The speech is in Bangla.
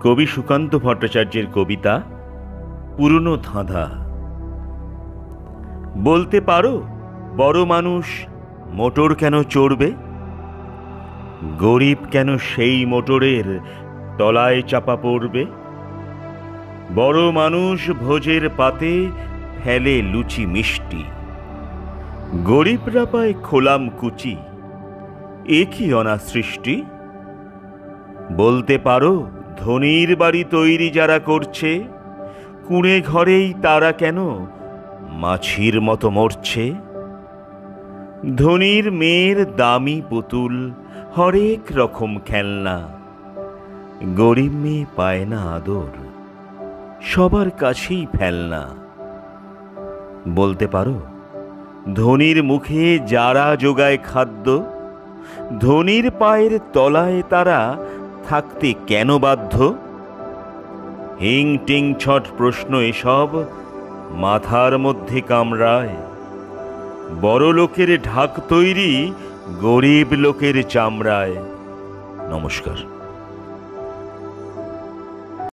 কবি সুকান্ত ভট্টাচার্যের কবিতা পুরনো ধাঁধা। বলতে পারো বড় মানুষ মোটর কেন চড়বে? গরিব কেন সেই মোটরের তলায় চাপা পড়বে? বড় মানুষ ভোজের পাতে ফেলে লুচি মিষ্টি, গরিবরা পায় খোলাম কুচি, এ কি অনাসৃষ্টি? বলতে পারো ধনীর বাড়ি তৈরি যারা করছে, কুঁড়ে ঘরেই তারা কেন মাছির মতো মরছে? ধনীর মেয়ের দামি পুতুল, হরেক রকম খেলনা, গরিব মেয়ে পায় না আদর, সবার কাছেই ফেলনা। বলতে পারো ধনীর মুখে যারা যোগায় খাদ্য, ধনীর পায়ের তলায় তারা থাকতে কেন বাধ্য? হিং টিং ছট প্রশ্ন এসব মাথার মধ্যে কামড়ায়, বড় লোকের ঢাক তৈরি গরিব লোকের চামড়ায়। নমস্কার।